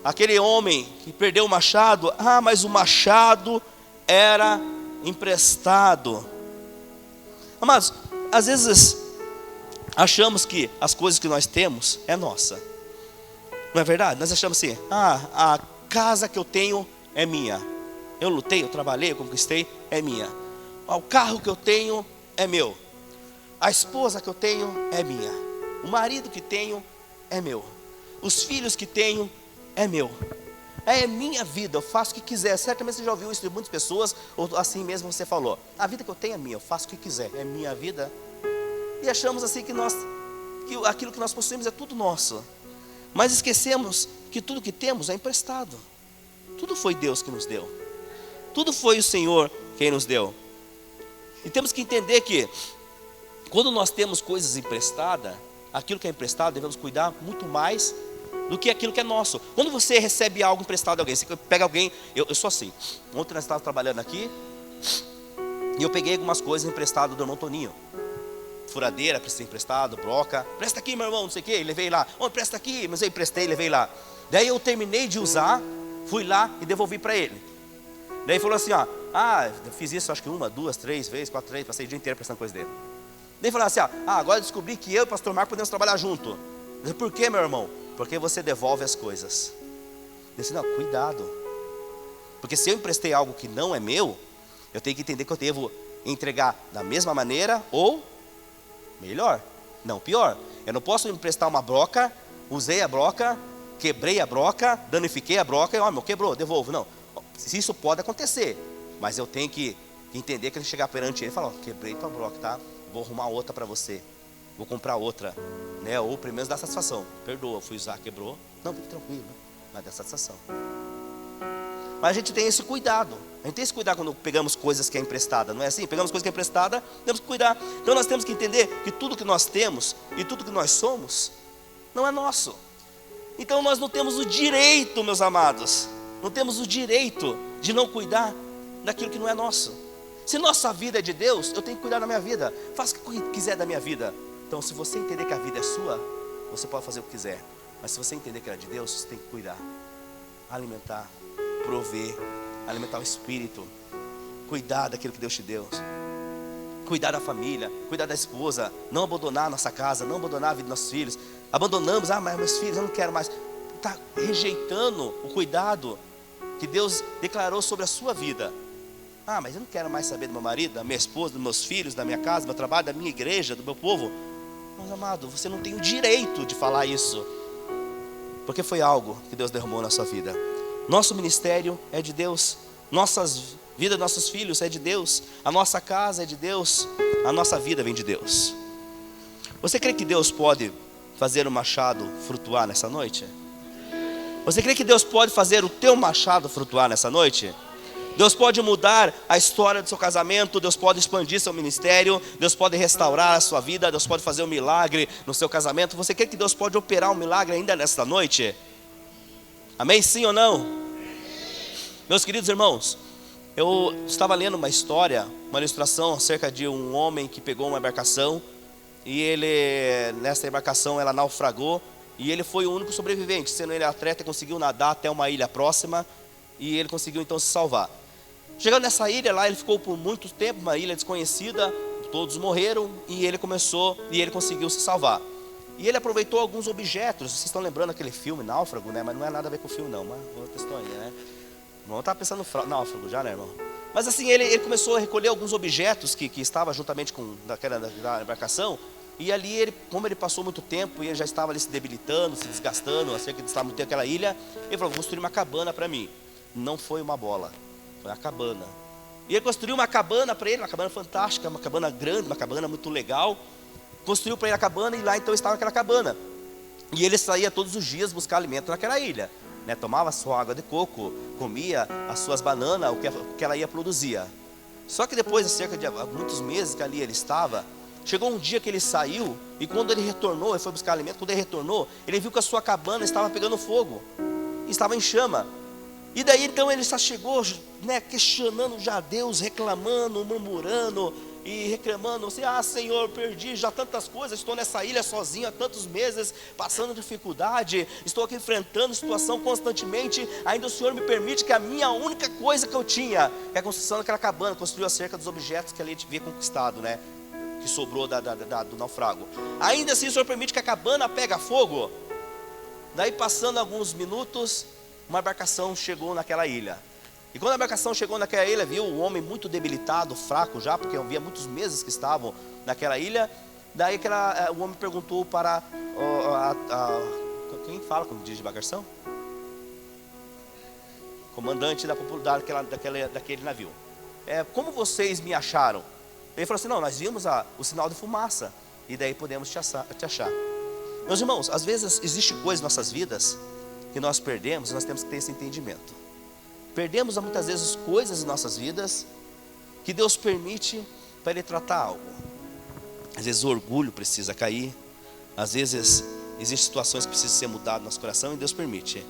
aquele homem que perdeu o machado, mas o machado era emprestado. Amados, às vezes achamos que as coisas que nós temos é nossa. Não é verdade? Nós achamos assim, a casa que eu tenho é minha. Eu lutei, eu trabalhei, eu conquistei, é minha. O carro que eu tenho é meu. A esposa que eu tenho é minha. O marido que tenho é meu. Os filhos que tenho é meu. É minha vida, eu faço o que quiser. Certamente você já ouviu isso de muitas pessoas, ou assim mesmo você falou. A vida que eu tenho é minha, eu faço o que quiser, é minha vida. E achamos assim que aquilo que nós possuímos é tudo nosso. Mas esquecemos que tudo que temos é emprestado. Tudo foi Deus que nos deu. Tudo foi o Senhor quem nos deu. E temos que entender que quando nós temos coisas emprestadas, aquilo que é emprestado devemos cuidar muito mais do que aquilo que é nosso. Quando você recebe algo emprestado de alguém, você pega alguém, eu sou assim. Ontem nós estávamos trabalhando aqui e eu peguei algumas coisas emprestadas do irmão Toninho. Furadeira, prestei emprestado, broca. Presta aqui, meu irmão, não sei o que, levei lá. Presta aqui, mas eu emprestei, levei lá. Daí eu terminei de usar, fui lá e devolvi para ele. Daí ele falou assim, eu fiz isso acho que 1, 2, 3 vezes, 4 vezes, passei o dia inteiro prestando coisa dele. Daí ele falou assim, agora eu descobri que eu e o pastor Marco podemos trabalhar junto. Eu disse, por que, meu irmão? Porque você devolve as coisas. Eu disse, não, cuidado. Porque se eu emprestei algo que não é meu, eu tenho que entender que eu devo entregar da mesma maneira ou melhor, não pior. Eu não posso emprestar uma broca, usei a broca, quebrei a broca, danifiquei a broca e quebrou, devolvo. Não, isso pode acontecer, mas eu tenho que entender que ele chegar perante ele e falar, quebrei tua broca, tá? Vou arrumar outra para você, vou comprar outra, né? Ou pelo menos dá satisfação. Perdoa, fui usar, quebrou, não, fique tranquilo, mas dá satisfação. Mas a gente tem esse cuidado. A gente tem esse cuidado quando pegamos coisas que é emprestada, não é assim? Pegamos coisa que é emprestada, temos que cuidar. Então nós temos que entender que tudo que nós temos e tudo que nós somos não é nosso. Então nós não temos o direito, meus amados, não temos o direito de não cuidar daquilo que não é nosso. Se nossa vida é de Deus, eu tenho que cuidar da minha vida. Faça o que quiser da minha vida. Então se você entender que a vida é sua, você pode fazer o que quiser. Mas se você entender que ela é de Deus, você tem que cuidar, alimentar, prover, alimentar o espírito, cuidar daquilo que Deus te deu, cuidar da família, cuidar da esposa, não abandonar a nossa casa, não abandonar a vida dos nossos filhos. Abandonamos, mas meus filhos eu não quero mais. Está rejeitando o cuidado que Deus declarou sobre a sua vida. Mas eu não quero mais saber do meu marido, da minha esposa, dos meus filhos, da minha casa, do meu trabalho, da minha igreja, do meu povo. Mas amado, você não tem o direito de falar isso, porque foi algo que Deus derramou na sua vida. Nosso ministério é de Deus, nossas vidas, nossos filhos é de Deus, a nossa casa é de Deus, a nossa vida vem de Deus. Você crê que Deus pode fazer o machado frutuar nessa noite? Você crê que Deus pode fazer o teu machado frutuar nessa noite? Deus pode mudar a história do seu casamento, Deus pode expandir seu ministério, Deus pode restaurar a sua vida, Deus pode fazer um milagre no seu casamento. Você crê que Deus pode operar um milagre ainda nesta noite? Amém? Sim ou não? Meus queridos irmãos, eu estava lendo uma história, uma ilustração acerca de um homem que pegou uma embarcação e nessa embarcação ela naufragou e ele foi o único sobrevivente, sendo ele atleta, conseguiu nadar até uma ilha próxima e ele conseguiu então se salvar. Chegando nessa ilha lá, ele ficou por muito tempo, uma ilha desconhecida, todos morreram e ele conseguiu se salvar. E ele aproveitou alguns objetos. Vocês estão lembrando aquele filme Náufrago, né? Mas não é nada a ver com o filme não, mas outra história, né? O irmão estava pensando no Náufrago já, né, irmão? Mas assim, ele começou a recolher alguns objetos que estavam juntamente com da embarcação. E ali, como ele passou muito tempo e ele já estava ali se debilitando, se desgastando, acerca de estar muito tempo naquela ilha, ele falou, vou construir uma cabana para mim. Não foi uma bola, foi uma cabana. E ele construiu uma cabana para ele, uma cabana fantástica, uma cabana grande, uma cabana muito legal. Construiu para ele a cabana e lá então estava aquela cabana. E ele saía todos os dias buscar alimento naquela ilha, né? Tomava sua água de coco, comia as suas bananas, o que ela ia produzia. Só que depois de cerca de muitos meses que ali ele estava, chegou um dia que ele saiu e quando ele retornou, ele foi buscar alimento, quando ele retornou, ele viu que a sua cabana estava pegando fogo, estava em chama. E daí então ele só chegou, né, questionando já Deus, reclamando, murmurando e reclamando, assim, Senhor, perdi já tantas coisas, estou nessa ilha sozinho há tantos meses, passando dificuldade, estou aqui enfrentando situação constantemente, ainda o Senhor me permite que a minha única coisa que eu tinha, que é a construção daquela cabana, construiu acerca dos objetos que ali havia conquistado, né, que sobrou do naufrago. Ainda assim o Senhor permite que a cabana pegue fogo. Daí passando alguns minutos, uma embarcação chegou naquela ilha. E quando a embarcação chegou naquela ilha, viu o homem muito debilitado, fraco já, porque havia muitos meses que estavam naquela ilha. Daí o homem perguntou para quem fala quando diz de embarcação? comandante daquele navio. Como vocês me acharam? Ele falou assim, não, nós vimos o sinal de fumaça, e daí podemos te achar. Meus irmãos, às vezes existe coisas em nossas vidas que nós perdemos, e nós temos que ter esse entendimento. Perdemos muitas vezes coisas em nossas vidas que Deus permite para Ele tratar algo. Às vezes o orgulho precisa cair, às vezes existem situações que precisam ser mudadas no nosso coração e Deus permite.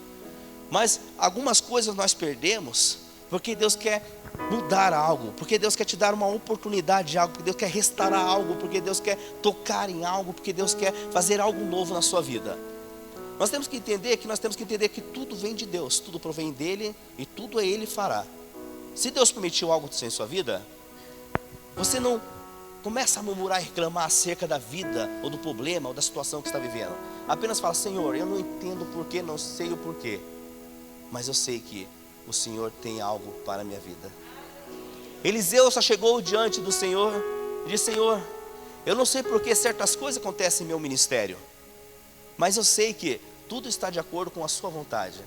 Mas algumas coisas nós perdemos porque Deus quer mudar algo, porque Deus quer te dar uma oportunidade de algo, porque Deus quer restaurar algo, porque Deus quer tocar em algo, porque Deus quer fazer algo novo na sua vida. Nós temos que entender que tudo vem de Deus, tudo provém dEle e tudo Ele fará. Se Deus permitiu algo em sua vida, você não começa a murmurar e reclamar acerca da vida, ou do problema, ou da situação que está vivendo. Apenas fala, Senhor, eu não entendo o porquê, não sei o porquê, mas eu sei que o Senhor tem algo para a minha vida. Eliseu só chegou diante do Senhor e disse, Senhor, eu não sei porque certas coisas acontecem em meu ministério, mas eu sei que tudo está de acordo com a sua vontade.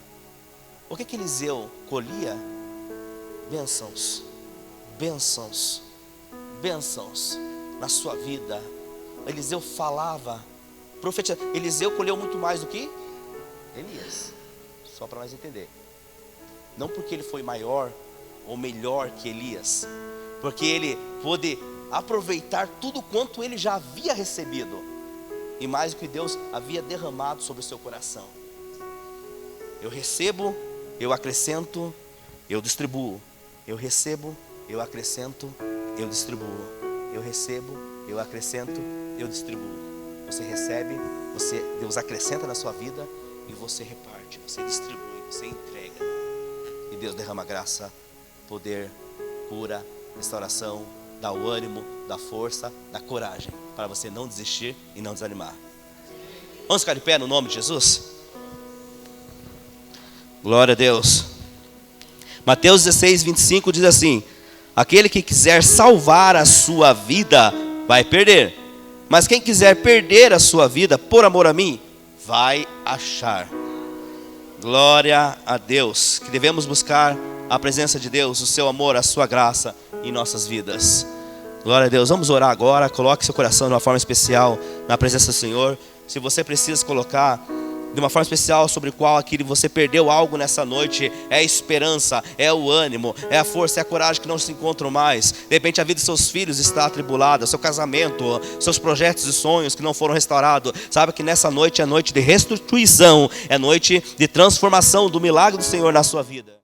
O que Eliseu colhia? Bênçãos, bênçãos, bênçãos na sua vida. Eliseu falava, profetizava. Eliseu colheu muito mais do que Elias, só para nós entender. Não porque ele foi maior ou melhor que Elias, porque ele pôde aproveitar tudo quanto ele já havia recebido, e mais do que Deus havia derramado sobre o seu coração. Eu recebo, eu acrescento, eu distribuo. Eu recebo, eu acrescento, eu distribuo. Eu recebo, eu acrescento, eu distribuo. Você recebe, Deus acrescenta na sua vida e você reparte, você distribui, você entrega. E Deus derrama graça, poder, cura, restauração, dá o ânimo, dá força, dá coragem para você não desistir e não desanimar. Vamos ficar de pé no nome de Jesus? Glória a Deus. Mateus 16, 25 diz assim: aquele que quiser salvar a sua vida vai perder, mas quem quiser perder a sua vida por amor a mim vai achar. Glória a Deus, que devemos buscar a presença de Deus, o seu amor, a sua graça em nossas vidas. Glória a Deus. Vamos orar agora. Coloque seu coração de uma forma especial na presença do Senhor. Se você precisa colocar de uma forma especial sobre qual aquilo você perdeu algo nessa noite, é a esperança, é o ânimo, é a força, é a coragem que não se encontram mais. De repente a vida de seus filhos está atribulada, seu casamento, seus projetos e sonhos que não foram restaurados. Sabe que nessa noite é noite de restituição, é noite de transformação do milagre do Senhor na sua vida.